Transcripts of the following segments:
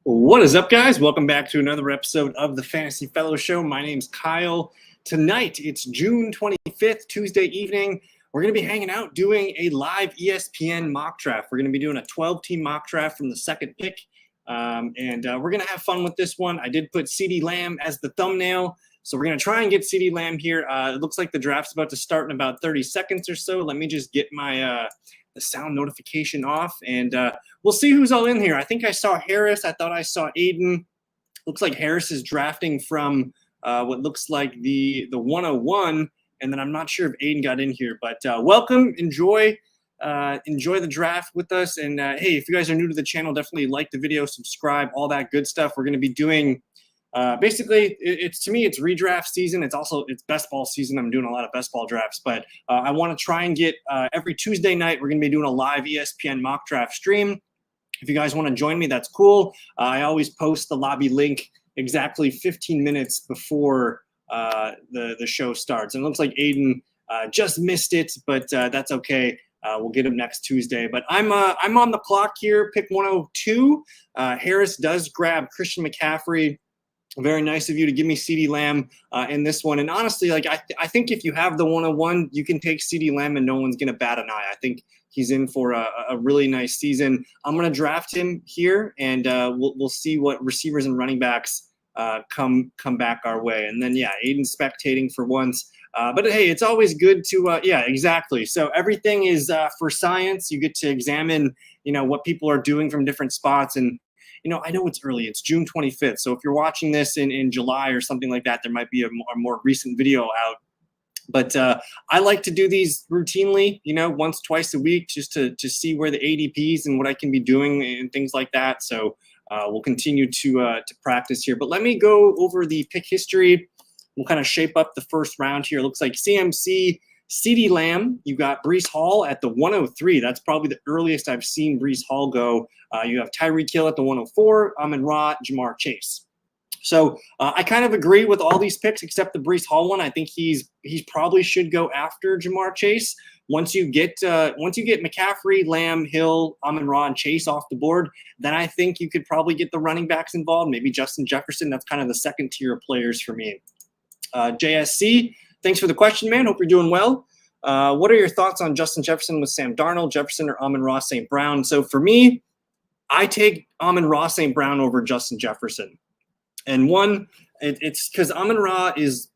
What is up, guys? Welcome back to another episode of the Fantasy Fellow Show. My name's Kyle. Tonight, it's June 25th, Tuesday evening. We're going to be hanging out doing a live ESPN mock draft. We're going to be doing a 12-team mock draft from the second pick, and we're going to have fun with this one. I did put CeeDee Lamb as the thumbnail, so we're going to try and get CeeDee Lamb here. It looks like the draft's about to start in about 30 seconds or so. Let me just get my the sound notification off, and we'll see who's all in here. I think I saw Harris. I thought I saw Aiden. Looks like Harris is drafting from what looks like the 101, and then I'm not sure if Aiden got in here. But welcome, enjoy the draft with us. And hey, if you guys are new to the channel, definitely like the video, subscribe, all that good stuff. We're going to be doing basically, to me, it's redraft season. It's best ball season. I'm doing a lot of best ball drafts, but I want to try and get every Tuesday night, we're going to be doing a live ESPN mock draft stream. If you guys want to join me, that's cool. I always post the lobby link exactly 15 minutes before the show starts. And it looks like Aiden just missed it, but that's okay. We'll get him next Tuesday. But I'm on the clock here, pick 102. Harris does grab Christian McCaffrey. Very nice of you to give me CeeDee Lamb in this one. And honestly, like I think if you have the 101, you can take CeeDee Lamb and no one's going to bat an eye. I think he's in for a really nice season. I'm going to draft him here, and we'll see what receivers and running backs come back our way. And then, yeah, Aiden spectating for once. But, hey, it's always good to yeah, exactly. So everything is for science. You get to examine, what people are doing from different spots. And I know it's early. It's June 25th. So if you're watching this in July or something like that, there might be a more recent video out. But I like to do these routinely, once, twice a week, just to see where the ADPs and what I can be doing and things like that. So we'll continue to practice here. But let me go over the pick history. We'll kind of shape up the first round here. It looks like CMC, CeeDee Lamb, you got Breece Hall at the 103. That's probably the earliest I've seen Breece Hall go. You have Tyreek Hill at the 104, Amon-Ra, Jamar Chase. So I kind of agree with all these picks except the Breece Hall one. I think he's probably should go after Jamar Chase. Once you get McCaffrey, Lamb, Hill, Amon-Ra, and Chase off the board, then I think you could probably get the running backs involved. Maybe Justin Jefferson. That's kind of the second tier of players for me. JSC. Thanks for the question, man. Hope you're doing well. What are your thoughts on Justin Jefferson with Sam Darnold, Jefferson, or Amon-Ra St. Brown? So for me, I take Amon-Ra St. Brown over Justin Jefferson. And one, it's because Amon-Ra is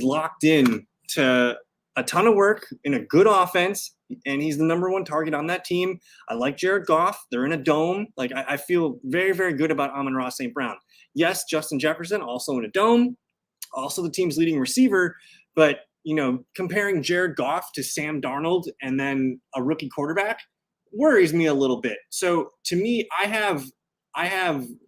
locked in to a ton of work in a good offense, and he's the number one target on that team. I like Jared Goff. They're in a dome. Like I feel very, very good about Amon-Ra St. Brown. Yes, Justin Jefferson also in a dome, also the team's leading receiver. But, comparing Jared Goff to Sam Darnold and then a rookie quarterback worries me a little bit. So to me, I have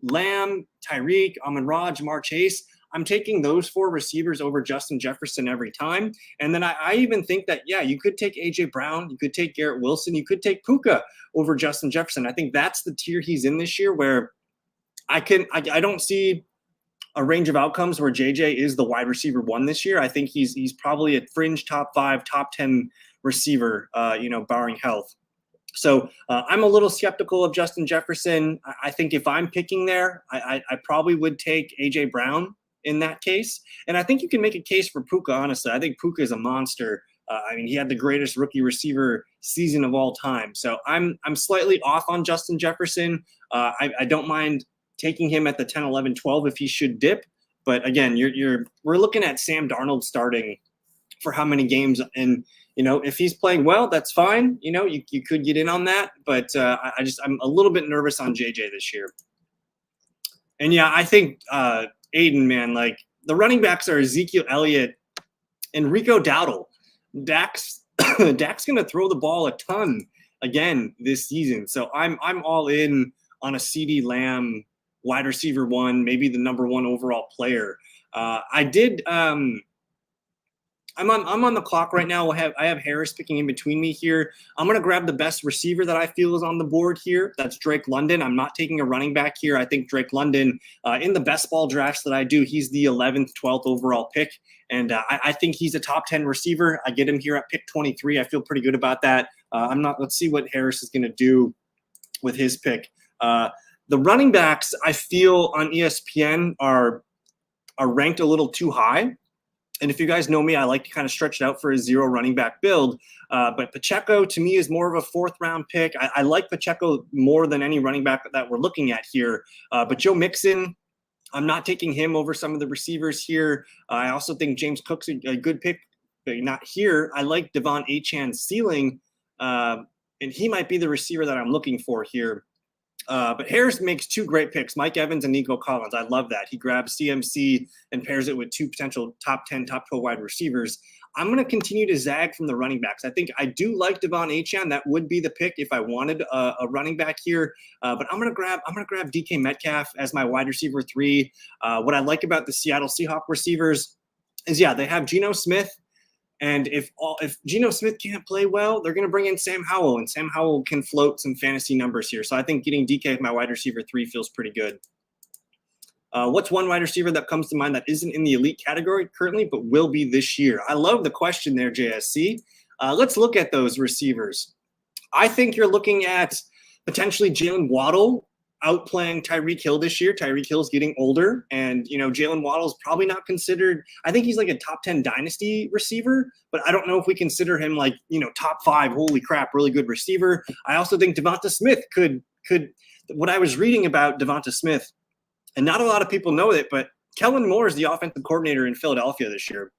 Lamb, Tyreek, Amon-Ra, Jamar Chase. I'm taking those four receivers over Justin Jefferson every time. And then I even think that, yeah, you could take A.J. Brown, you could take Garrett Wilson, you could take Puka over Justin Jefferson. I think that's the tier he's in this year where I don't see a range of outcomes where JJ is the wide receiver one this year. I think he's probably a fringe top 5, top 10 receiver, barring health. So I'm a little skeptical of Justin Jefferson. I think if I'm picking there, I probably would take AJ Brown in that case. And I think you can make a case for Puka, honestly. I think Puka is a monster. He had the greatest rookie receiver season of all time. So I'm slightly off on Justin Jefferson. I don't mind taking him at the 10, 11, 12 if he should dip. But again, we're looking at Sam Darnold starting for how many games, and if he's playing well, that's fine. You could get in on that, but I'm a little bit nervous on JJ this year. And yeah, I think Aiden, man, like the running backs are Ezekiel Elliott and Rico Dowdle. Dak's gonna throw the ball a ton again this season, so I'm all in on a CeeDee Lamb wide receiver one, maybe the number one overall player. I'm on the clock right now. I have Harris picking in between me here. I'm going to grab the best receiver that I feel is on the board here. That's Drake London. I'm not taking a running back here. I think Drake London, in the best ball drafts that I do, he's the 11th, 12th overall pick. And I think he's a top 10 receiver. I get him here at pick 23. I feel pretty good about that. Let's see what Harris is going to do with his pick. The running backs I feel on ESPN are ranked a little too high. And if you guys know me, I like to kind of stretch it out for a 0 running back build. But Pacheco, to me, is more of a 4th-round pick. I like Pacheco more than any running back that we're looking at here. But Joe Mixon, I'm not taking him over some of the receivers here. I also think James Cook's a good pick, but not here. I like Devon Achane's ceiling, and he might be the receiver that I'm looking for here. But Harris makes 2 great picks, Mike Evans and Nico Collins. I love that. He grabs CMC and pairs it with 2 potential top 10, top 12 wide receivers. I'm going to continue to zag from the running backs. I think I do like Devon Achane. That would be the pick if I wanted a running back here. But I'm going to grab DK Metcalf as my wide receiver 3. What I like about the Seattle Seahawks receivers is, they have Geno Smith. And if Geno Smith can't play well, they're going to bring in Sam Howell, and Sam Howell can float some fantasy numbers here. So I think getting DK as my wide receiver 3 feels pretty good. What's one wide receiver that comes to mind that isn't in the elite category currently, but will be this year? I love the question there, JSC. Let's look at those receivers. I think you're looking at potentially Jalen Waddle outplaying Tyreek Hill this year. Tyreek Hill's getting older, and Jalen Waddle's probably not considered. I think he's like a top 10 dynasty receiver, but I don't know if we consider him like top 5. Holy crap, really good receiver. I also think Devonta Smith could. What I was reading about Devonta Smith, and not a lot of people know it, but Kellen Moore is the offensive coordinator in Philadelphia this year.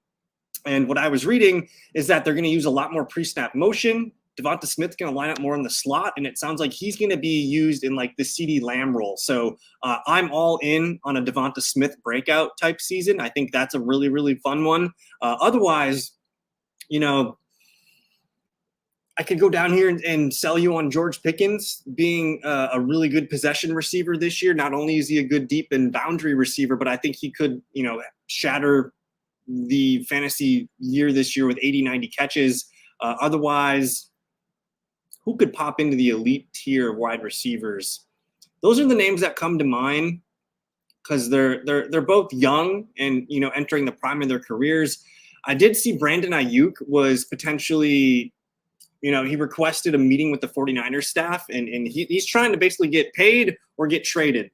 And what I was reading is that they're going to use a lot more pre-snap motion. Devonta Smith's going to line up more in the slot, and it sounds like he's going to be used in like the CeeDee Lamb role. So I'm all in on a Devonta Smith breakout type season. I think that's a really, really fun one. Otherwise, I could go down here and sell you on George Pickens being a really good possession receiver this year. Not only is he a good deep and boundary receiver, but I think he could, shatter the fantasy year this year with 80, 90 catches. Otherwise, who could pop into the elite tier of wide receivers? Those are the names that come to mind because they're both young and entering the prime of their careers. I did see Brandon Ayuk was potentially, he requested a meeting with the 49ers staff, and he's trying to basically get paid or get traded.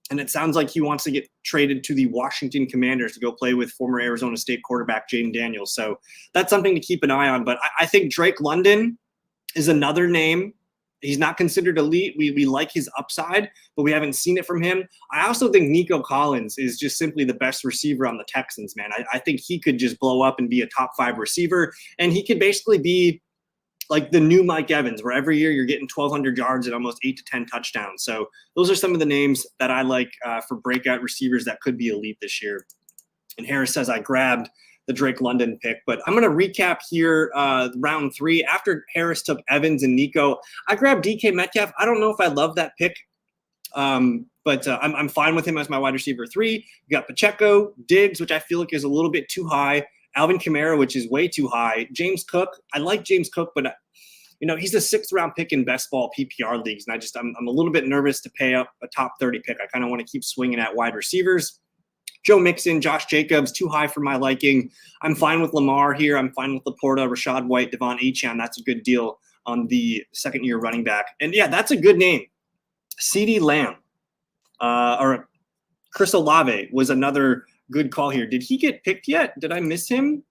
And it sounds like he wants to get traded to the Washington Commanders to go play with former Arizona State quarterback Jaden Daniels. So that's something to keep an eye on. But I think Drake London is another name. He's not considered elite. We like his upside, but we haven't seen it from him. I also think Nico Collins is just simply the best receiver on the Texans, man. I think he could just blow up and be a top 5 receiver. And he could basically be like the new Mike Evans, where every year you're getting 1,200 yards and almost 8 to 10 touchdowns. So those are some of the names that I like for breakout receivers that could be elite this year. And Harris says I grabbed the Drake London pick, but I'm going to recap here round 3. After Harris took Evans and Nico, I grabbed DK Metcalf. I don't know if I love that pick, but I'm fine with him as my wide receiver 3. You got Pacheco, Diggs, which I feel like is a little bit too high. Alvin Kamara, which is way too high. James Cook, I like James Cook, but he's a 6th-round pick in best ball PPR leagues, and I'm a little bit nervous to pay up a top 30 pick. I kind of want to keep swinging at wide receivers. Joe Mixon, Josh Jacobs, too high for my liking. I'm fine with Lamar here. I'm fine with Laporta, Rashad White, Devon Achane. That's a good deal on the second-year running back. And, that's a good name. CeeDee Lamb or Chris Olave was another good call here. Did he get picked yet? Did I miss him?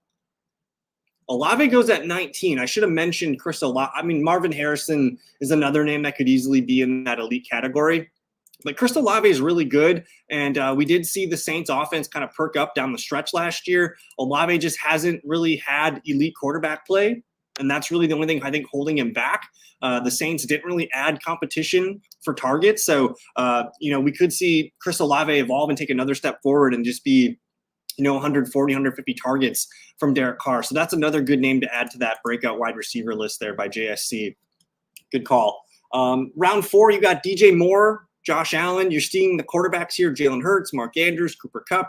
Olave goes at 19. I should have mentioned Chris Olave. I mean, Marvin Harrison is another name that could easily be in that elite category. But Chris Olave is really good, and we did see the Saints offense kind of perk up down the stretch last year. Olave just hasn't really had elite quarterback play, and that's really the only thing I think holding him back. The Saints didn't really add competition for targets, so we could see Chris Olave evolve and take another step forward and just be 140, 150 targets from Derek Carr. So that's another good name to add to that breakout wide receiver list there by JSC. Good call. Round 4, you got DJ Moore, Josh Allen. You're seeing the quarterbacks here: Jalen Hurts, Mark Andrews, Cooper Kupp.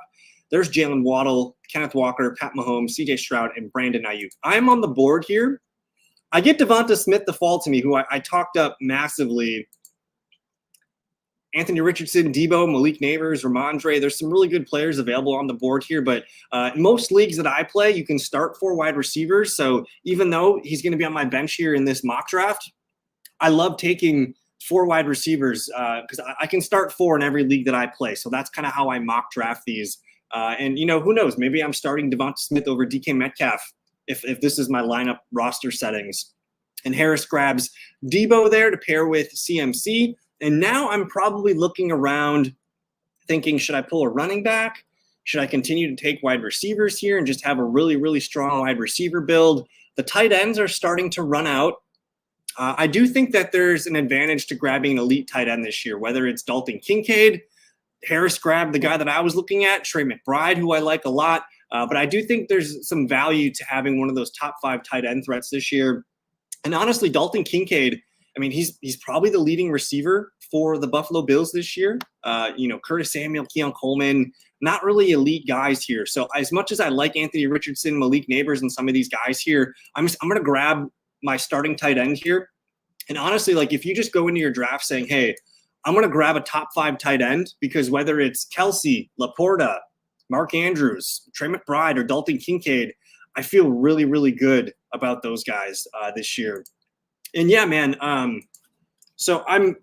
There's Jalen Waddle, Kenneth Walker, Pat Mahomes, CJ Stroud, and Brandon Ayuk. I'm on the board here. I get Devonta Smith to fall to me, who I talked up massively. Anthony Richardson, Debo, Malik Neighbors, Ramondre. There's some really good players available on the board here, but in most leagues that I play, you can start 4 wide receivers. So even though he's going to be on my bench here in this mock draft, I love taking 4 wide receivers because I can start 4 in every league that I play. So that's kind of how I mock draft these. And, who knows? Maybe I'm starting Devonta Smith over DK Metcalf if this is my lineup roster settings. And Harris grabs Debo there to pair with CMC. And now I'm probably looking around thinking, should I pull a running back? Should I continue to take wide receivers here and just have a really, really strong wide receiver build? The tight ends are starting to run out. I do think that there's an advantage to grabbing an elite tight end this year, whether it's Dalton Kincaid. Harris grabbed the guy that I was looking at, Trey McBride, who I like a lot. But I do think there's some value to having one of those top 5 tight end threats this year. And honestly, Dalton Kincaid, I mean, he's probably the leading receiver for the Buffalo Bills this year. Curtis Samuel, Keon Coleman, not really elite guys here. So as much as I like Anthony Richardson, Malik Neighbors, and some of these guys here, I'm going to grab my starting tight end here. And honestly, like if you just go into your draft saying, hey, I'm going to grab a top 5 tight end because whether it's Kelsey, Laporta, Mark Andrews, Trey McBride, or Dalton Kincaid, I feel really, really good about those guys this year. And yeah, man. So I'm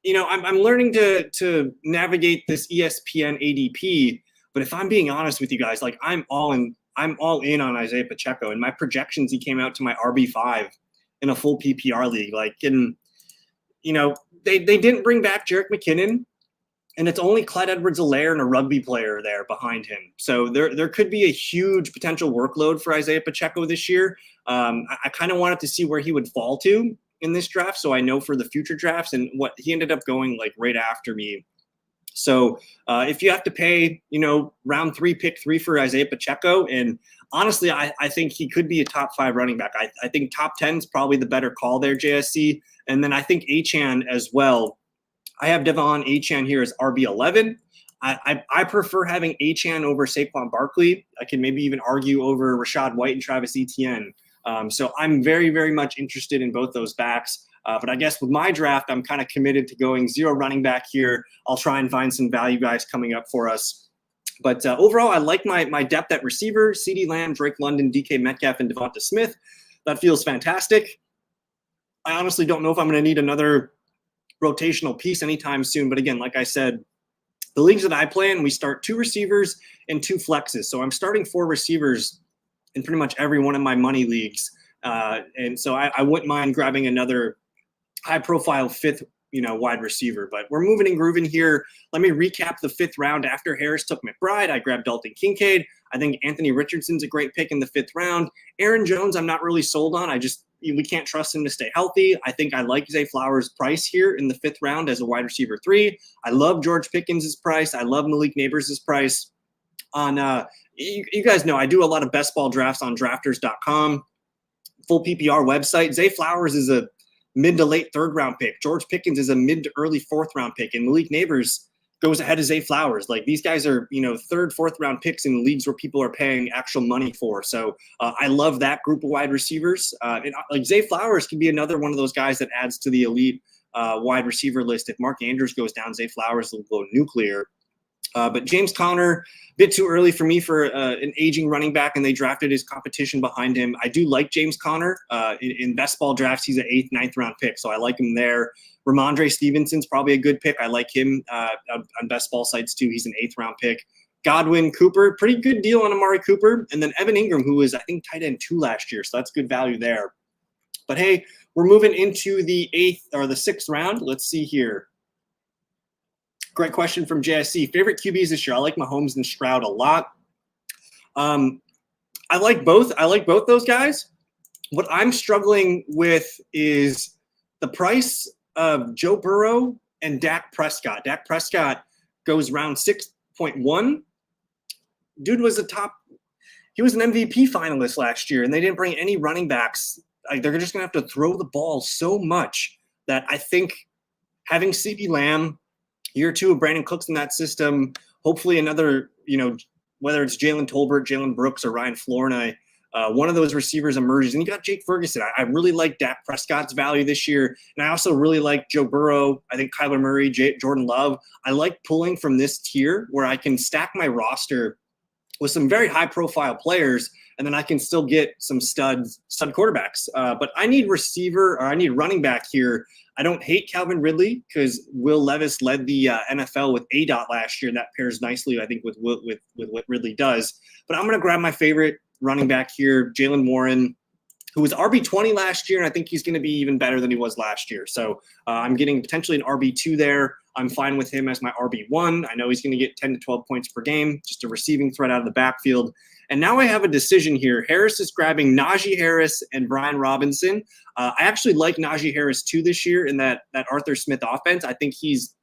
learning to navigate this ESPN ADP. But if I'm being honest with you guys, like I'm all in on Isaiah Pacheco. And my projections, he came out to my RB5 in a full PPR league. They didn't bring back Jerick McKinnon, and it's only Clyde Edwards-Helaire and a rugby player there behind him. So there could be a huge potential workload for Isaiah Pacheco this year. I kind of wanted to see where he would fall to in this draft, so I know for the future drafts, and what he ended up going like right after me. So if you have to pay, round 3, pick 3 for Isaiah Pacheco, and honestly, I think he could be a top 5 running back. I think top 10 is probably the better call there, JSC. And then I think Achane as well. I have Devon Achane here as RB11. I prefer having Achane over Saquon Barkley. I can maybe even argue over Rachaad White and Travis Etienne. So I'm very, very much interested in both those backs. But I guess with my draft, I'm kind of committed to going 0 running back here. I'll try and find some value guys coming up for us. But overall, I like my depth at receiver: CeeDee Lamb, Drake London, DK Metcalf, and Devonta Smith. That feels fantastic. I honestly don't know if I'm going to need another rotational piece anytime soon. But again, like I said, the leagues that I play in, we start 2 receivers and 2 flexes. So I'm starting 4 receivers in pretty much every one of my money leagues. And so I wouldn't mind grabbing another high-profile 5th wide receiver. But we're moving and grooving here. Let me recap the 5th round. After Harris took McBride, I grabbed Dalton Kincaid. I think Anthony Richardson's a great pick in the 5th round. Aaron Jones, I'm not really sold on. We can't trust him to stay healthy. I think I like Zay Flowers' price here in the 5th round as a wide receiver 3. I love George Pickens' price. I love Malik Neighbors' price. You guys know I do a lot of best ball drafts on drafters.com, full PPR website. Zay Flowers is a mid to late 3rd round pick. George Pickens is a mid to early 4th round pick, and Malik Neighbors goes ahead of Zay Flowers. Like these guys are, 3rd, 4th round picks in leagues where people are paying actual money for. So I love that group of wide receivers. And like Zay Flowers can be another one of those guys that adds to the elite wide receiver list. If Mark Andrews goes down, Zay Flowers will go nuclear. But James Conner, a bit too early for me for an aging running back, and they drafted his competition behind him. I do like James Conner. In best ball drafts, he's an 8th, 9th round pick, so I like him there. Ramondre Stevenson's probably a good pick. I like him on best ball sites too. He's an 8th round pick. Godwin, Cooper, pretty good deal on Amari Cooper. And then Evan Ingram, who was, I think, tight end 2 last year, so that's good value there. But hey, we're moving into the 8th or the 6th round. Let's see here. Great question from JSC. Favorite QBs this year? I like Mahomes and Stroud a lot. I like both. I like both those guys. What I'm struggling with is the price of Joe Burrow and Dak Prescott. Dak Prescott goes round 6.1. Dude was he was an MVP finalist last year, and they didn't bring any running backs. Like, they're just going to have to throw the ball so much that I think having CeeDee Lamb, year 2 of Brandon Cooks in that system, hopefully another, whether it's Jalen Tolbert, Jalen Brooks, or Ryan Flournoy, one of those receivers emerges. And you got Jake Ferguson. I really like Dak Prescott's value this year. And I also really like Joe Burrow. I think Kyler Murray, Jordan Love. I like pulling from this tier where I can stack my roster with some very high profile players, and then I can still get some stud quarterbacks. But I need receiver, or I need running back here. I don't hate Calvin Ridley because Will Levis led the NFL with ADOT last year. That pairs nicely, I think, with what Ridley does. But I'm going to grab my favorite running back here, Jaylen Warren, who was RB20 last year, and I think he's going to be even better than he was last year. So I'm getting potentially an RB2 there. I'm fine with him as my RB1. I know he's going to get 10 to 12 points per game, just a receiving threat out of the backfield. And now I have a decision here. Harris is grabbing Najee Harris and Brian Robinson. I actually like Najee Harris too this year in that Arthur Smith offense. I think he's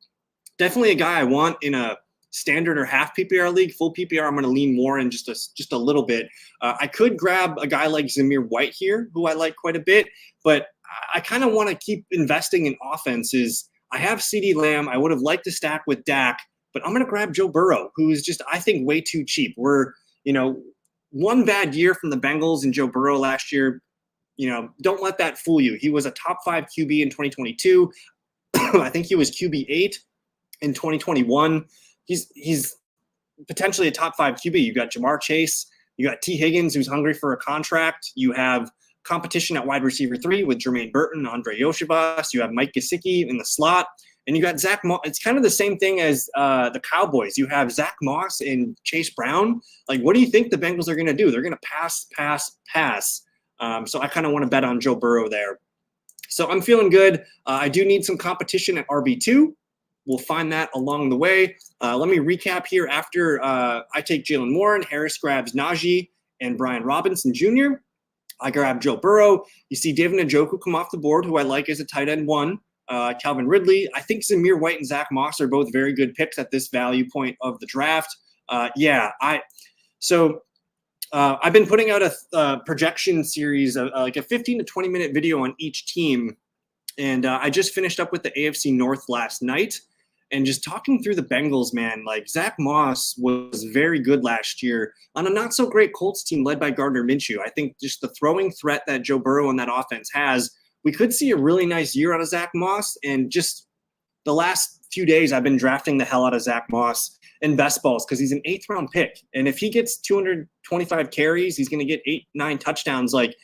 definitely a guy I want in a standard or half PPR league. Full PPR, I'm going to lean more in just a little bit. I could grab a guy like Zamir White here, who I like quite a bit, but I kind of want to keep investing in offenses. I have CeeDee Lamb. I would have liked to stack with Dak, but I'm going to grab Joe Burrow, who is just, I think, way too cheap. We're, one bad year from the Bengals and Joe Burrow last year. Don't let that fool you. He was a top 5 QB in 2022. I think he was QB 8 in 2021. He's potentially a top 5 QB. You got Jamar Chase. You got T. Higgins, who's hungry for a contract. You have competition at wide receiver 3 with Jermaine Burton, Andre Yoshibas. You have Mike Gesicki in the slot. And you got Zach Moss. It's kind of the same thing as the Cowboys. You have Zach Moss and Chase Brown. Like, what do you think the Bengals are going to do? They're going to pass. So I kind of want to bet on Joe Burrow there. So I'm feeling good. I do need some competition at RB2. We'll find that along the way. Let me recap here. After I take Jaylen Warren, Harris grabs Najee and Brian Robinson Jr. I grab Joe Burrow. You see David Njoku come off the board, who I like as a tight end 1. Calvin Ridley. I think Zamir White and Zach Moss are both very good picks at this value point of the draft. I've been putting out a projection series, like a 15 to 20 minute video on each team. And I just finished up with the AFC North last night. And just talking through the Bengals, man, like Zach Moss was very good last year on a not so great Colts team led by Gardner Minshew. I think just the throwing threat that Joe Burrow and that offense has, we could see a really nice year out of Zach Moss. And just the last few days, I've been drafting the hell out of Zach Moss in best balls because he's an 8th round pick. And if he gets 225 carries, he's going to get 8-9 touchdowns. Like,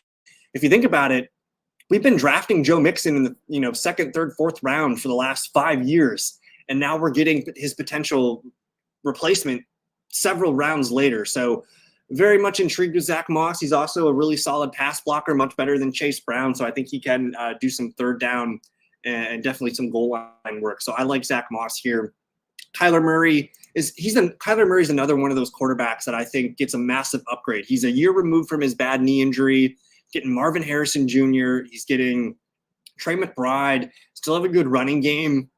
if you think about it, we've been drafting Joe Mixon in the 2nd, 3rd, 4th round for the last 5 years. And now we're getting his potential replacement several rounds later. So very much intrigued with Zach Moss. He's also a really solid pass blocker, much better than Chase Brown. So I think he can do some third down and definitely some goal line work. So I like Zach Moss here. Kyler Murray is another one of those quarterbacks that I think gets a massive upgrade. He's a year removed from his bad knee injury, getting Marvin Harrison Jr. He's getting Trey McBride, still have a good running game.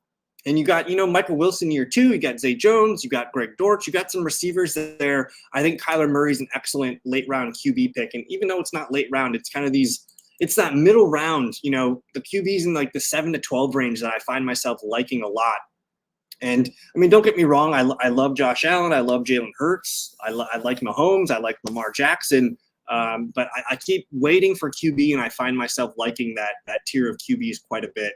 And you got, Michael Wilson year 2. You got Zay Jones. You got Greg Dortch. You got some receivers there. I think Kyler Murray's an excellent late-round QB pick. And even though it's not late round, it's kind of it's that middle round, the QBs in like the 7 to 12 range that I find myself liking a lot. And, I mean, don't get me wrong. I love Josh Allen. I love Jalen Hurts. I like Mahomes. I like Lamar Jackson. But I keep waiting for QB, and I find myself liking that tier of QBs quite a bit.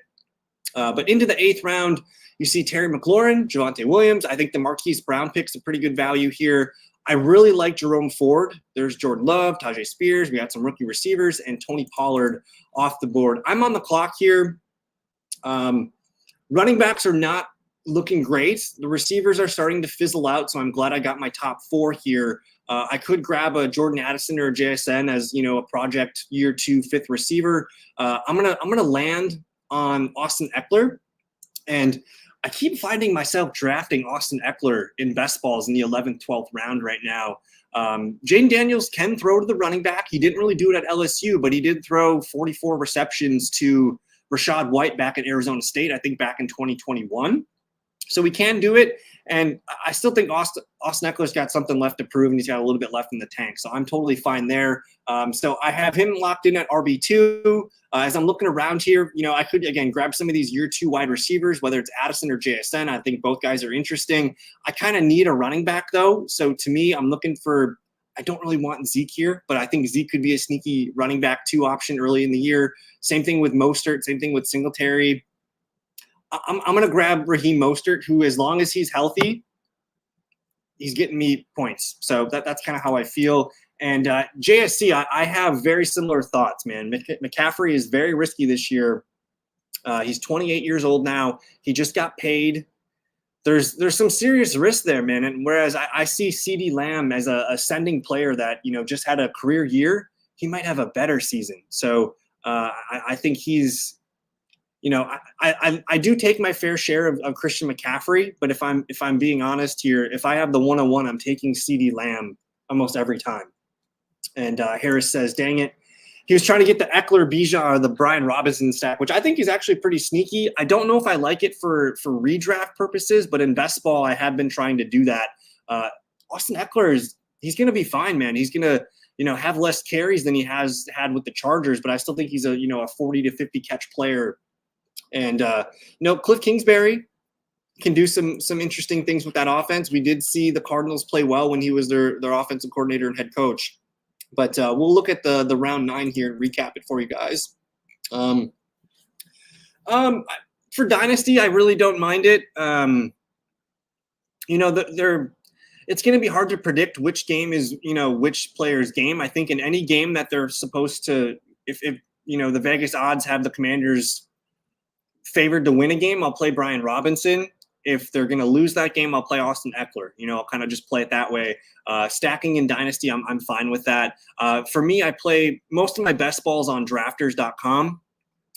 But into the 8th round, you see Terry McLaurin, Javonte Williams. I think the Marquise Brown pick's a pretty good value here. I really like Jerome Ford. There's Jordan Love, Tajay Spears. We got some rookie receivers and Tony Pollard off the board. I'm on the clock here. Running backs are not looking great. The receivers are starting to fizzle out, so I'm glad I got my top 4 here. I could grab a Jordan Addison or a JSN as, a project year 2 5th receiver. I'm gonna land on Austin Eckler, and I keep finding myself drafting Austin Eckler in best balls in the 11th, 12th round right now. Jaden Daniels can throw to the running back. He didn't really do it at LSU, but he did throw 44 receptions to Rashad White back at Arizona State, I think back in 2021. So we can do it. And I still think Austin Eckler's got something left to prove, and he's got a little bit left in the tank. So I'm totally fine there. So I have him locked in at RB2. As I'm looking around here, I could, again, grab some of these year 2 wide receivers, whether it's Addison or JSN. I think both guys are interesting. I kind of need a running back, though. So to me, I'm looking for – I don't really want Zeke here, but I think Zeke could be a sneaky running back 2 option early in the year. Same thing with Mostert. Same thing with Singletary. I'm going to grab Raheem Mostert, who, as long as he's healthy, he's getting me points. So that's kind of how I feel. And JSC, I have very similar thoughts, man. McCaffrey is very risky this year. He's 28 years old now. He just got paid. There's some serious risk there, man. And whereas I see CeeDee Lamb as a ascending player that, just had a career year, he might have a better season. So I think he's, I do take my fair share of Christian McCaffrey, but if I'm being honest here, if I have the 101, I'm taking CeeDee Lamb almost every time. And Harris says, dang it. He was trying to get the Eckler, Bijan, or the Brian Robinson stack, which I think is actually pretty sneaky. I don't know if I like it for redraft purposes, but in best ball, I have been trying to do that. Austin Eckler he's going to be fine, man. He's going to, have less carries than he has had with the Chargers, but I still think he's a 40 to 50 catch player. And, Cliff Kingsbury can do some interesting things with that offense. We did see the Cardinals play well when he was their offensive coordinator and head coach. But we'll look at the round 9 here and recap it for you guys. For Dynasty, I really don't mind it. It's going to be hard to predict which game is, which player's game. I think in any game that they're supposed to, if the Vegas odds have the Commanders favored to win a game, I'll play Brian Robinson. If they're going to lose that game, I'll play Austin Eckler. I'll kind of just play it that way. Stacking in Dynasty, I'm fine with that. For me, I play most of my best balls on drafters.com,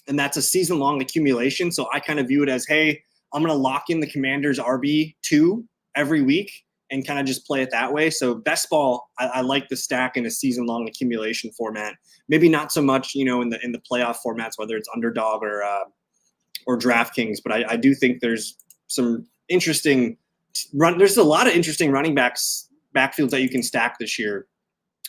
and that's a season-long accumulation. So I kind of view it as, hey, I'm going to lock in the Commanders RB2 every week and kind of just play it that way. So best ball, I like the stack in a season-long accumulation format. Maybe not so much, in the playoff formats, whether it's Underdog or DraftKings, but I do think there's some interesting there's a lot of interesting running backfields that you can stack this year.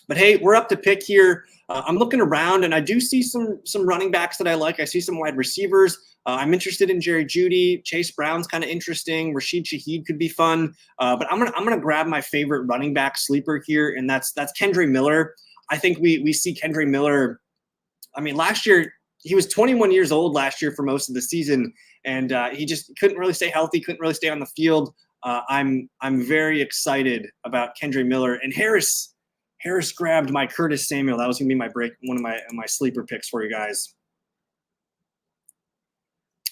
But hey, we're up to pick here. I'm looking around and I do see some running backs that I like. I see some wide receivers. I'm interested in Jerry Jeudy. Chase Brown's kind of interesting. Rashid Shaheed could be fun. But I'm gonna grab my favorite running back sleeper here, and that's Kendre Miller. I think we see Kendre Miller. I mean, last year he was 21 years old last year for most of the season. And he just couldn't really stay healthy, couldn't really stay on the field. I'm very excited about Kendre Miller. And Harris grabbed my Curtis Samuel. That was going to be one of my sleeper picks for you guys.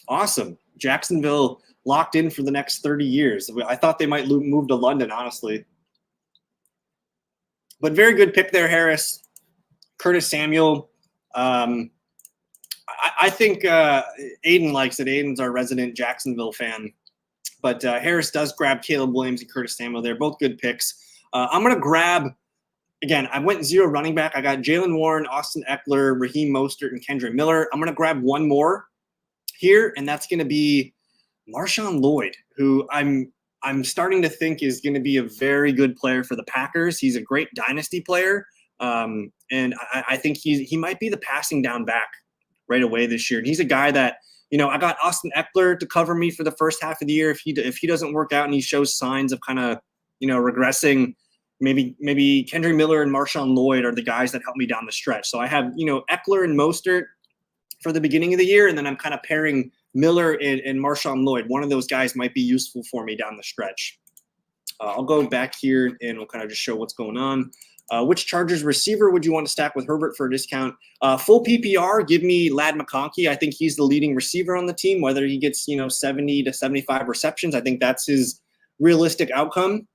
Awesome. Jacksonville locked in for the next 30 years. I thought they might move to London, honestly. But very good pick there, Harris. Curtis Samuel. I think Aiden likes it. Aiden's our resident Jacksonville fan. But Harris does grab Caleb Williams and Curtis Samuel. They're both good picks. I'm going to grab, again, I went 0 running back. I got Jaylen Warren, Austin Eckler, Raheem Mostert, and Kendre Miller. I'm going to grab one more here, and that's going to be Marshawn Lloyd, who I'm starting to think is going to be a very good player for the Packers. He's a great dynasty player, and I think he might be the passing down back right away this year. And he's a guy that, I got Austin Eckler to cover me for the first half of the year. If he doesn't work out and he shows signs of kind of, regressing, maybe Kendre Miller and Marshawn Lloyd are the guys that help me down the stretch. So I have, Eckler and Mostert for the beginning of the year, and then I'm kind of pairing Miller and Marshawn Lloyd. One of those guys might be useful for me down the stretch. I'll go back here and we'll kind of just show what's going on. Which Chargers receiver would you want to stack with Herbert for a discount? Full PPR, give me Ladd McConkey. I think he's the leading receiver on the team, whether he gets, 70 to 75 receptions. I think that's his realistic outcome.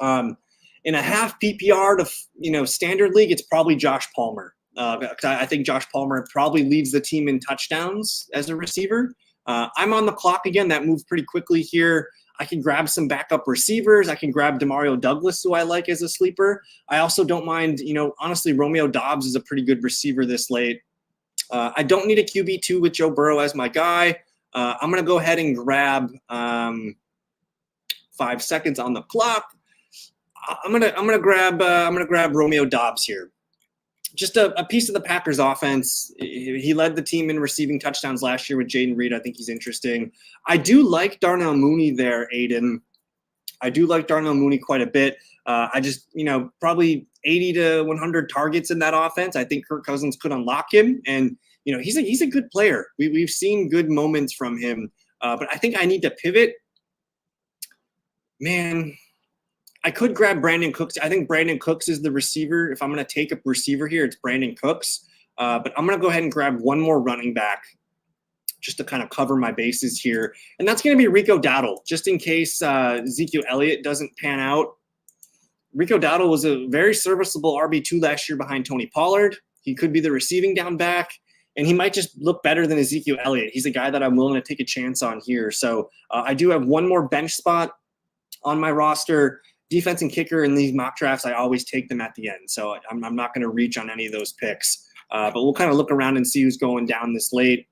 In a half PPR to, standard league, it's probably Josh Palmer. I think Josh Palmer probably leads the team in touchdowns as a receiver. I'm on the clock again. That moved pretty quickly here. I can grab some backup receivers. I can grab Demario Douglas, who I like as a sleeper. I also don't mind, honestly, Romeo Doubs is a pretty good receiver this late. I don't need a QB2 with Joe Burrow as my guy. I'm going to go ahead and grab 5 seconds on the clock. I'm gonna grab Romeo Doubs here. Just a piece of the Packers offense. He led the team in receiving touchdowns last year with Jaden Reed. I think he's interesting. I do like Darnell Mooney there, Aiden. I do like Darnell Mooney quite a bit. I just, probably 80 to 100 targets in that offense. I think Kirk Cousins could unlock him. And, he's a good player. We've seen good moments from him. But I think I need to pivot. Man, I could grab Brandon Cooks. I think Brandon Cooks is the receiver. If I'm going to take a receiver here, it's Brandon Cooks. But I'm going to go ahead and grab one more running back just to kind of cover my bases here. And that's going to be Rico Dowdle, just in case Ezekiel Elliott doesn't pan out. Rico Dowdle was a very serviceable RB2 last year behind Tony Pollard. He could be the receiving down back, and he might just look better than Ezekiel Elliott. He's a guy that I'm willing to take a chance on here. So I do have one more bench spot on my roster. Defense and kicker in these mock drafts, I always take them at the end. So I'm not going to reach on any of those picks. But we'll kind of look around and see who's going down this late.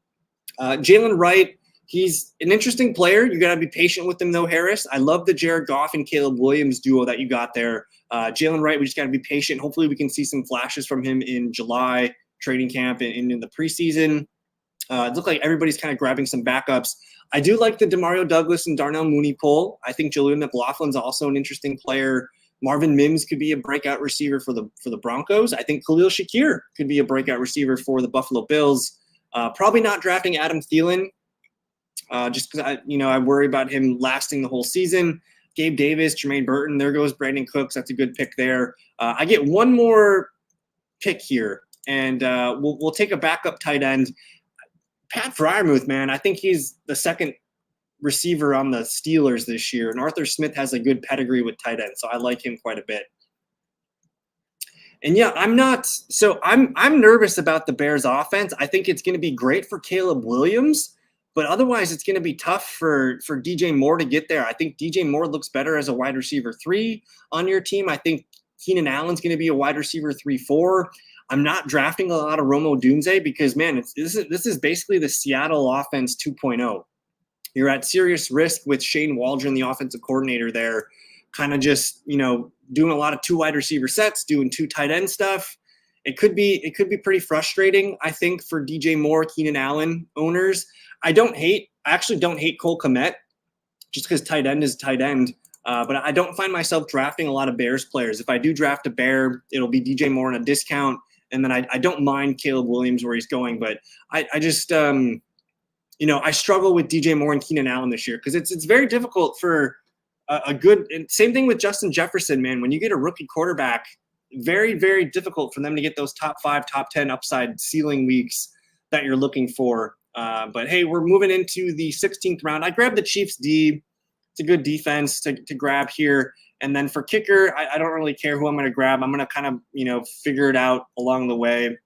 Jalen Wright, he's an interesting player. You got to be patient with him, though, Harris. I love the Jared Goff and Caleb Williams duo that you got there. Jalen Wright, we just got to be patient. Hopefully we can see some flashes from him in July training camp and in the preseason. It looks like everybody's kind of grabbing some backups. I do like the Demario Douglas and Darnell Mooney pull. I think Julian McLaughlin's also an interesting player. Marvin Mims could be a breakout receiver for the Broncos. I think Khalil Shakir could be a breakout receiver for the Buffalo Bills. Probably not drafting Adam Thielen, just because I worry about him lasting the whole season. Gabe Davis, Jermaine Burton, there goes Brandon Cooks. That's a good pick there. I get one more pick here, and we'll take a backup tight end. Pat Freiermuth, man, I think he's the second receiver on the Steelers this year, and Arthur Smith has a good pedigree with tight ends, so I like him quite a bit. And yeah, I'm nervous about the Bears offense. I think it's going to be great for Caleb Williams, but otherwise it's going to be tough for DJ Moore to get there. I think DJ Moore looks better as a wide receiver 3 on your team. I think Keenan Allen's going to be a wide receiver 3-4. I'm not drafting a lot of Romo Dunze because, man, this is basically the Seattle offense 2.0. You're at serious risk with Shane Waldron, the offensive coordinator there, kind of just, doing a lot of 2 wide receiver sets, doing 2 tight end stuff. It could be pretty frustrating, I think, for DJ Moore, Keenan Allen owners. I actually don't hate Cole Kmet just because tight end is tight end. But I don't find myself drafting a lot of Bears players. If I do draft a Bear, it'll be DJ Moore on a discount. And then I don't mind Caleb Williams where he's going, but I just I struggle with DJ Moore and Keenan Allen this year because it's very difficult for a good. And same thing with Justin Jefferson, man. When you get a rookie quarterback, very, very difficult for them to get those top 5, top 10 upside ceiling weeks that you're looking for. But hey, we're moving into the 16th round. I grabbed the Chiefs D. It's a good defense to grab here. And then for kicker, I don't really care who I'm going to grab. I'm going to kind of, figure it out along the way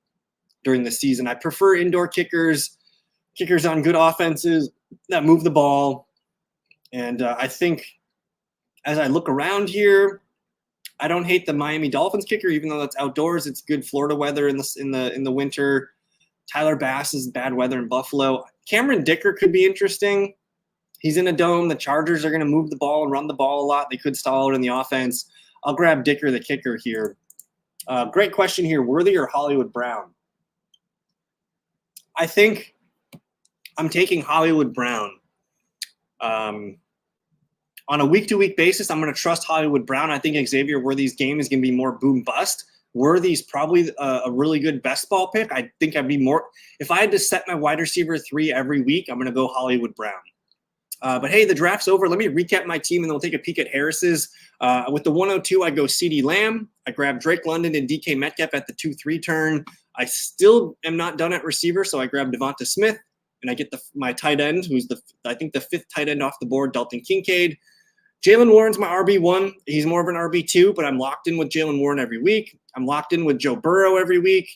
during the season. I prefer indoor kickers on good offenses that move the ball. And I think as I look around here, I don't hate the Miami Dolphins kicker, even though that's outdoors. It's good Florida weather in the winter. Tyler Bass is bad weather in Buffalo. Cameron Dicker could be interesting. He's in a dome. The Chargers are going to move the ball and run the ball a lot. They could stall it in the offense. I'll grab Dicker, the kicker here. Great question here. Worthy or Hollywood Brown? I think I'm taking Hollywood Brown. On a week-to-week basis, I'm going to trust Hollywood Brown. I think Xavier Worthy's game is going to be more boom-bust. Worthy's probably a really good best ball pick. I think I'd be more – if I had to set my wide receiver 3 every week, I'm going to go Hollywood Brown. But hey, the draft's over. Let me recap my team, and then we'll take a peek at Harris's. With the 102, I go CeeDee Lamb. I grab Drake London and DK Metcalf at the 2-3 turn. I still am not done at receiver, so I grab Devonta Smith, and I get my tight end, who's I think the 5th tight end off the board, Dalton Kincaid. Jalen Warren's my RB1. He's more of an RB2, but I'm locked in with Jalen Warren every week. I'm locked in with Joe Burrow every week.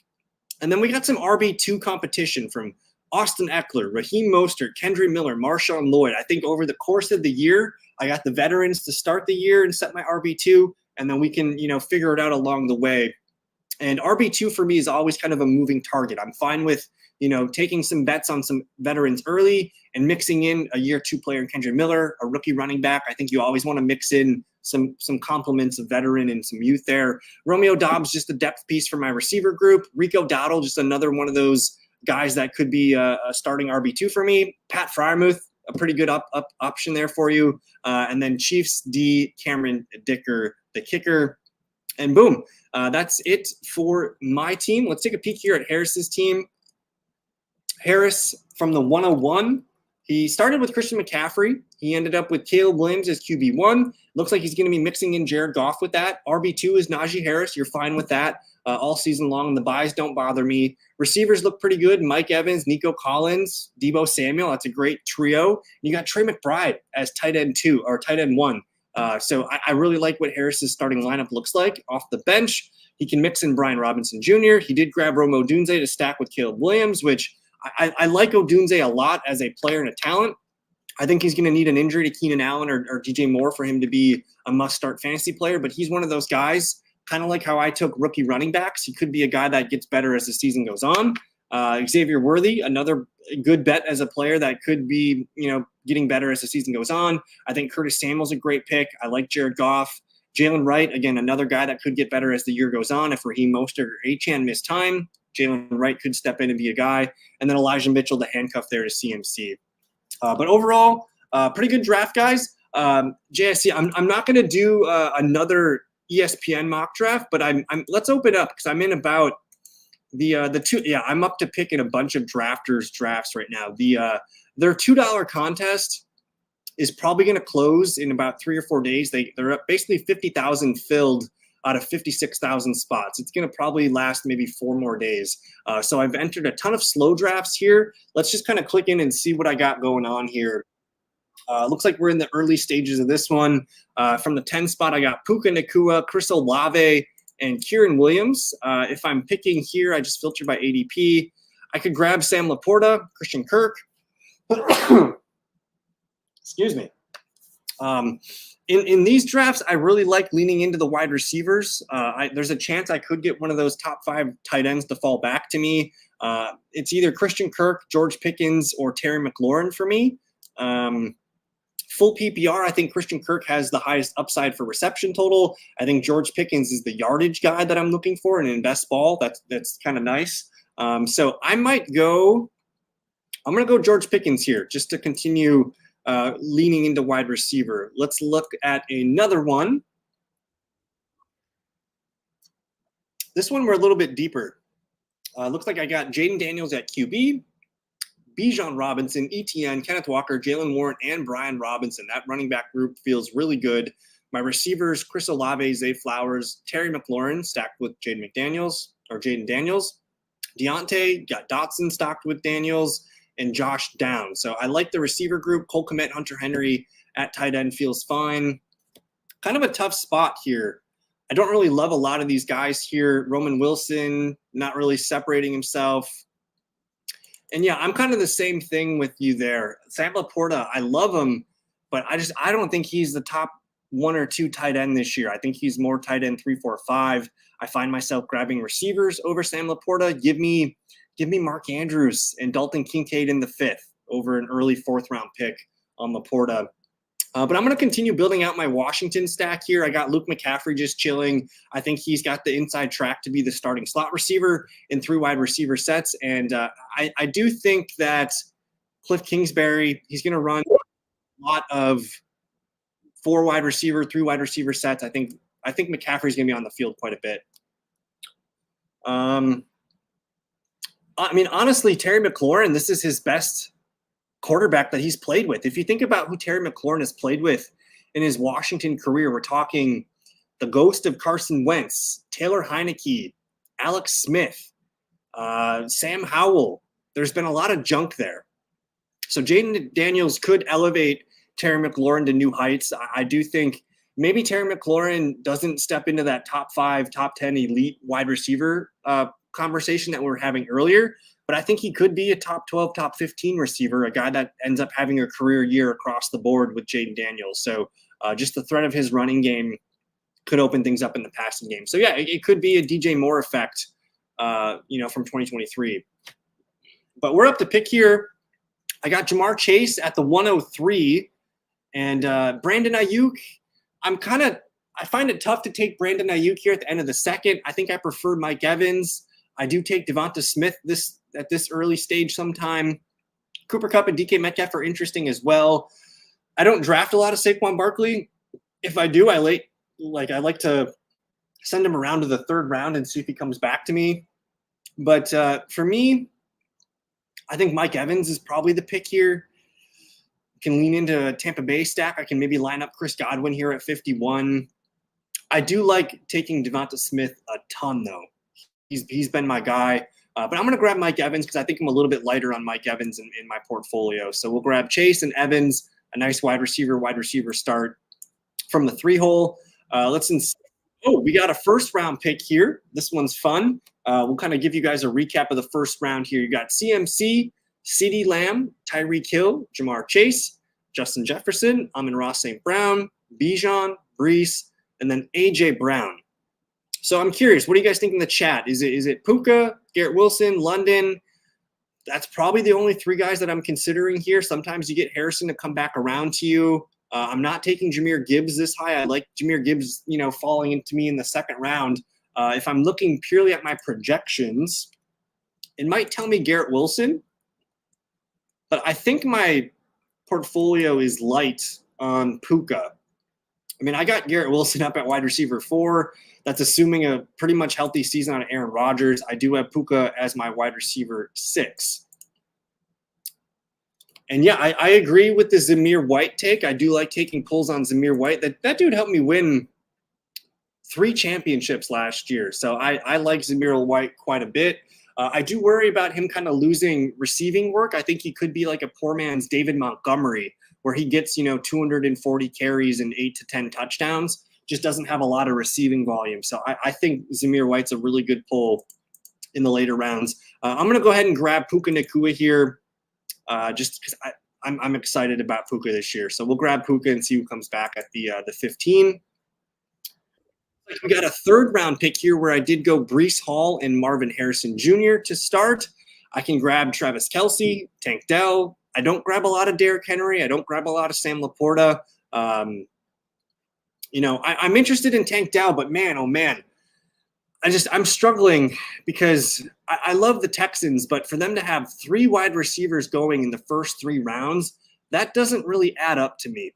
And then we got some RB2 competition from Austin Eckler, Raheem Mostert, Kendry Miller, Marshawn Lloyd. I think over the course of the year, I got the veterans to start the year and set my RB2, and then we can, figure it out along the way. And RB2 for me is always kind of a moving target. I'm fine with, taking some bets on some veterans early and mixing in a year 2 player in Kendry Miller, a rookie running back. I think you always want to mix in some complements of veteran and some youth there. Romeo Doubs, just a depth piece for my receiver group. Rico Dowdle, just another one of those guys that could be a starting RB2 for me. Pat Freiermuth, a pretty good option there for you. And then Chiefs D, Cameron Dicker, the kicker. And boom, that's it for my team. Let's take a peek here at Harris's team. Harris from the 101, He started with Christian McCaffrey. He ended up with Caleb Williams as QB1. Looks like he's going to be mixing in Jared Goff with that. RB2 is Najee Harris. You're fine with that all season long. The buys don't bother me. Receivers look pretty good. Mike Evans, Nico Collins, Deebo Samuel. That's a great trio. You got Trey McBride as tight end 2 or tight end 1. So I really like what Harris's starting lineup looks like off the bench. He can mix in Brian Robinson Jr. He did grab Rome Odunze to stack with Caleb Williams, which I like Odunze a lot as a player and a talent. I think he's going to need an injury to Keenan Allen or DJ Moore for him to be a must-start fantasy player, but he's one of those guys, kind of like how I took rookie running backs. He could be a guy that gets better as the season goes on. Xavier Worthy, another good bet as a player that could be, getting better as the season goes on. I think Curtis Samuel's a great pick. I like Jared Goff. Jalen Wright, again, another guy that could get better as the year goes on. If Raheem Mostert or Achane miss time, Jalen Wright could step in and be a guy. And then Elijah Mitchell, the handcuff there to CMC. But overall, pretty good draft, guys. JSC, I'm not going to do another ESPN mock draft, but let's open up because I'm in about the two. Yeah, I'm up to picking a bunch of drafters drafts right now. Their $2 contest is probably going to close in about 3 or 4 days. They're up basically 50,000 filled out of 56,000 spots. It's going to probably last maybe 4 more days. So I've entered a ton of slow drafts here. Let's just kind of click in and see what I got going on here. Looks like we're in the early stages of this one. From the 10 spot, I got Puka Nacua, Chris Olave, and Kieran Williams. If I'm picking here, I just filtered by ADP. I could grab Sam Laporta, Christian Kirk. Excuse me. In these drafts, I really like leaning into the wide receivers. There's a chance I could get one of those top 5 tight ends to fall back to me. It's either Christian Kirk, George Pickens, or Terry McLaurin for me. Full PPR, I think Christian Kirk has the highest upside for reception total. I think George Pickens is the yardage guy that I'm looking for, and in best ball, that's kind of nice. So I'm going to go George Pickens here just to continue leaning into wide receiver. Let's look at another one. This one we're a little bit deeper. Looks like I got Jaden Daniels at QB, Bijan Robinson, ETN, Kenneth Walker, Jalen Warren, and Brian Robinson. That running back group feels really good. My receivers, Chris Olave, Zay Flowers, Terry McLaurin, stacked with Jaden Daniels. Deontay, got Dotson stocked with Daniels, and Josh Downs. So I like the receiver group. Cole Kmet, Hunter Henry at tight end feels fine. Kind of a tough spot here. I don't really love a lot of these guys here. Roman Wilson, not really separating himself. And yeah, I'm kind of the same thing with you there. Sam Laporta, I love him, but I don't think he's the top 1 or 2 tight end this year. I think he's more tight end 3, 4, 5. I find myself grabbing receivers over Sam Laporta. Give me Mark Andrews and Dalton Kincaid in the 5th over an early 4th round pick on Laporta. But I'm going to continue building out my Washington stack here. I got Luke McCaffrey just chilling. I think he's got the inside track to be the starting slot receiver in 3 wide receiver sets. And I do think that Cliff Kingsbury, he's going to run a lot of 4 wide receiver, 3 wide receiver sets. I think McCaffrey's going to be on the field quite a bit. Honestly, Terry McLaurin, this is his best quarterback that he's played with. If you think about who Terry McLaurin has played with in his Washington career, we're talking the ghost of Carson Wentz, Taylor Heineke, Alex Smith, Sam Howell. There's been a lot of junk there. So Jaden Daniels could elevate Terry McLaurin to new heights. I do think maybe Terry McLaurin doesn't step into that top 5, top 10 elite wide receiver conversation that we were having earlier, but I think he could be a top 12, top 15 receiver, a guy that ends up having a career year across the board with Jaden Daniels. So just the threat of his running game could open things up in the passing game. So yeah, it could be a DJ Moore effect, from 2023. But we're up to pick here. I got Jamar Chase at the 103 and Brandon Ayuk. I find it tough to take Brandon Ayuk here at the end of the 2nd. I think I prefer Mike Evans. I do take Devonta Smith at this early stage sometime. Cooper Kupp and DK Metcalf are interesting as well. I don't draft a lot of Saquon Barkley. If I do, I like to send him around to the 3rd round and see if he comes back to me. But for me, I think Mike Evans is probably the pick here. can lean into a Tampa Bay stack. I can maybe line up Chris Godwin here at 51. I do like taking Devonta Smith a ton, though. He's been my guy. But I'm going to grab Mike Evans because I think I'm a little bit lighter on Mike Evans in my portfolio. So we'll grab Chase and Evans, a nice wide receiver start from the 3-hole. We got a first-round pick here. This one's fun. We'll kind of give you guys a recap of the first round here. You got CMC, CeeDee Lamb, Tyreek Hill, Jamar Chase, Justin Jefferson, Amon-Ra St. Brown, Bijan, Brees, and then A.J. Brown. So I'm curious, what do you guys think in the chat? Is it Puka, Garrett Wilson, London? That's probably the only 3 guys that I'm considering here. Sometimes you get Harrison to come back around to you. I'm not taking Jahmyr Gibbs this high. I like Jahmyr Gibbs, falling into me in the second round. If I'm looking purely at my projections, it might tell me Garrett Wilson, but I think my portfolio is light on Puka. I mean, I got Garrett Wilson up at wide receiver 4. That's assuming a pretty much healthy season on Aaron Rodgers. I do have Puka as my wide receiver 6. And yeah, I agree with the Zamir White take. I do like taking pulls on Zamir White. That dude helped me win 3 championships last year. So I like Zamir White quite a bit. I do worry about him kind of losing receiving work. I think he could be like a poor man's David Montgomery, where he gets, 240 carries and 8 to 10 touchdowns, just doesn't have a lot of receiving volume. So I think Zamir White's a really good pull in the later rounds. I'm going to go ahead and grab Puka Nacua here just because I'm excited about Puka this year. So we'll grab Puka and see who comes back at the 15. We got a 3rd round pick here where I did go Breece Hall and Marvin Harrison Jr. to start. I can grab Travis Kelce, Tank Dell. I don't grab a lot of Derrick Henry. I don't grab a lot of Sam Laporta. I'm interested in Tank Dell, but man, oh man, I'm struggling because I love the Texans, but for them to have 3 wide receivers going in the first 3 rounds, that doesn't really add up to me.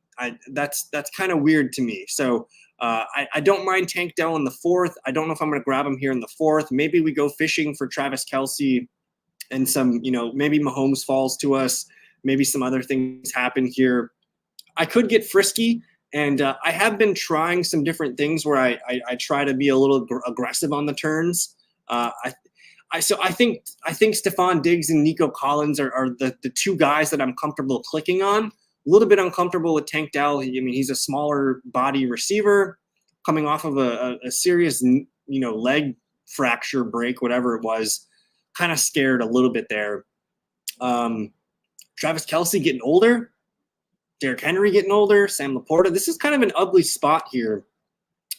That's kind of weird to me. So I don't mind Tank Dell in the 4th. I don't know if I'm going to grab him here in the 4th. Maybe we go fishing for Travis Kelce and some, maybe Mahomes falls to us. Maybe some other things happen here. I could get frisky, and I have been trying some different things where I try to be a little aggressive on the turns. I think Stephon Diggs and Nico Collins are the 2 guys that I'm comfortable clicking on. A little bit uncomfortable with Tank Dell. I mean, he's a smaller body receiver coming off of a serious, leg fracture break, whatever it was. Kind of scared a little bit there. Travis Kelce getting older. Derrick Henry getting older. Sam Laporta. This is kind of an ugly spot here,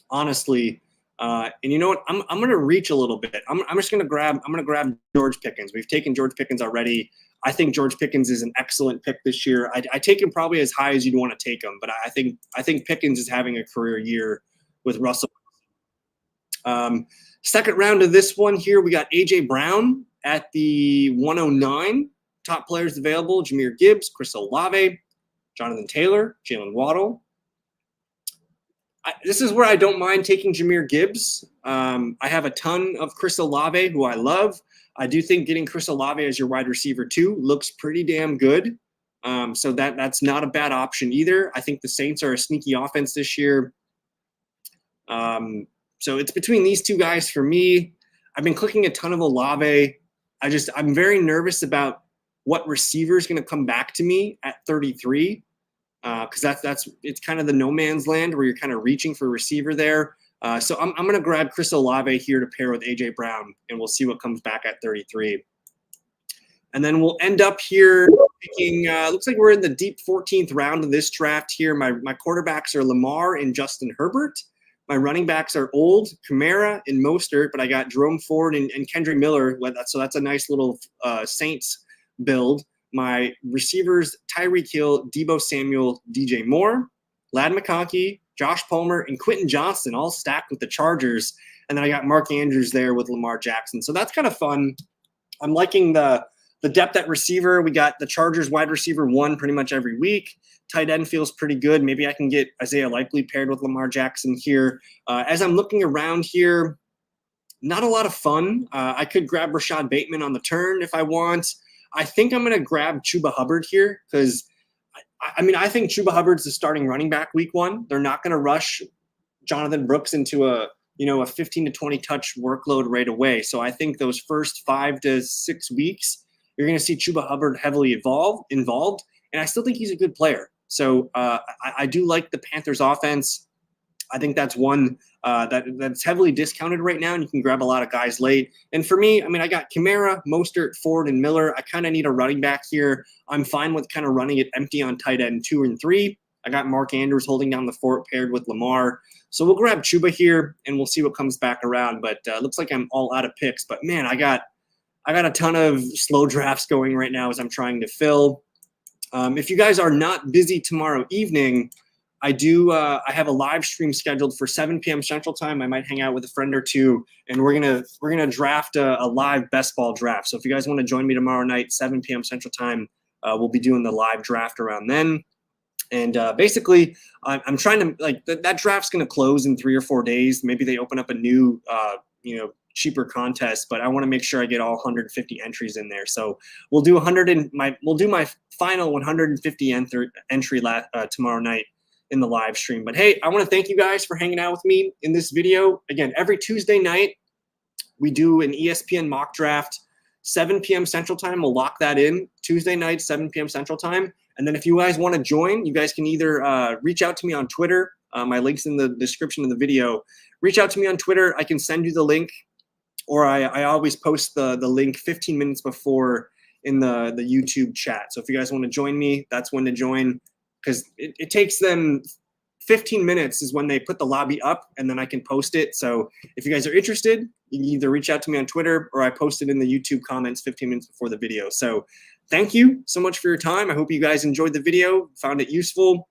honestly. And you know what? I'm going to reach a little bit. I'm just going to grab George Pickens. We've taken George Pickens already. I think George Pickens is an excellent pick this year. I take him probably as high as you'd want to take him, but I think Pickens is having a career year with Russell. Second round of this one here, we got A.J. Brown at the 109. Top players available: Jahmyr Gibbs, Chris Olave, Jonathan Taylor, Jalen Waddle. This is where I don't mind taking Jahmyr Gibbs. I have a ton of Chris Olave, who I love. I do think getting Chris Olave as your wide receiver 2 looks pretty damn good. So that's not a bad option either. I think the Saints are a sneaky offense this year. So it's between these 2 guys for me. I've been clicking a ton of Olave. I'm very nervous about what receiver is going to come back to me at 33. Because it's kind of the no man's land where you're kind of reaching for a receiver there. So I'm going to grab Chris Olave here to pair with A.J. Brown, and we'll see what comes back at 33. And then we'll end up here picking, looks like we're in the deep 14th round of this draft here. My quarterbacks are Lamar and Justin Herbert. My running backs are Old, Kamara, and Mostert, but I got Jerome Ford and Kendrick Miller. So that's a nice little Saints build. My receivers, Tyreek Hill, Deebo Samuel, DJ Moore, Ladd McConkey, Josh Palmer, and Quentin Johnston all stacked with the Chargers. And then I got Mark Andrews there with Lamar Jackson. So that's kind of fun. I'm liking the depth at receiver. We got the Chargers wide receiver 1 pretty much every week. Tight end feels pretty good. Maybe I can get Isaiah Likely paired with Lamar Jackson here. As I'm looking around here, not a lot of fun. I could grab Rashad Bateman on the turn if I want. I think I'm going to grab Chuba Hubbard here because I mean, I think Chuba Hubbard's the starting running back week 1. They're not going to rush Jonathan Brooks into a 15 to 20 touch workload right away. So I think those first 5 to 6 weeks, you're going to see Chuba Hubbard heavily involved, and I still think he's a good player. So I do like the Panthers offense. I think that's one that's heavily discounted right now, and you can grab a lot of guys late. And for me, I mean, I got Kamara, Mostert, Ford, and Miller. I kind of need a running back here. I'm fine with kind of running it empty on tight end 2 and 3. I got Mark Andrews holding down the fort paired with Lamar. So we'll grab Chuba here, and we'll see what comes back around. But looks like I'm all out of picks. But, man, I got a ton of slow drafts going right now as I'm trying to fill. If you guys are not busy tomorrow evening, I have a live stream scheduled for 7 p.m. Central Time. I might hang out with a friend or two, and we're gonna draft a live best ball draft. So if you guys want to join me tomorrow night, 7 p.m. Central Time, we'll be doing the live draft around then. And basically, I'm trying to that draft's going to close in 3 or 4 days. Maybe they open up a new, cheaper contest, but I want to make sure I get all 150 entries in there. So we'll do my final 150 entry tomorrow night in the live stream. But hey, I want to thank you guys for hanging out with me in this video. Again, every Tuesday night we do an ESPN mock draft, 7 p.m. Central Time. We'll lock that in Tuesday night, 7 p.m. Central Time. And then if you guys want to join, you guys can either reach out to me on Twitter. My link's in the description of the video. Reach out to me on Twitter. I can send you the link, or I always post the link 15 minutes before in the YouTube chat. So if you guys want to join me, that's when to join, because it takes them 15 minutes is when they put the lobby up, and then I can post it. So if you guys are interested, you can either reach out to me on Twitter, or I post it in the YouTube comments 15 minutes before the video. So thank you so much for your time. I hope you guys enjoyed the video, found it useful.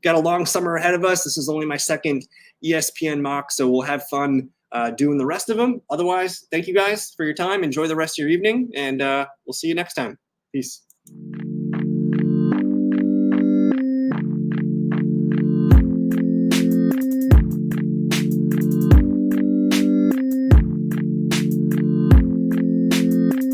Got a long summer ahead of us. This is only my second ESPN mock, so we'll have fun doing the rest of them. Otherwise, thank you guys for your time. Enjoy the rest of your evening, and we'll see you next time. Peace.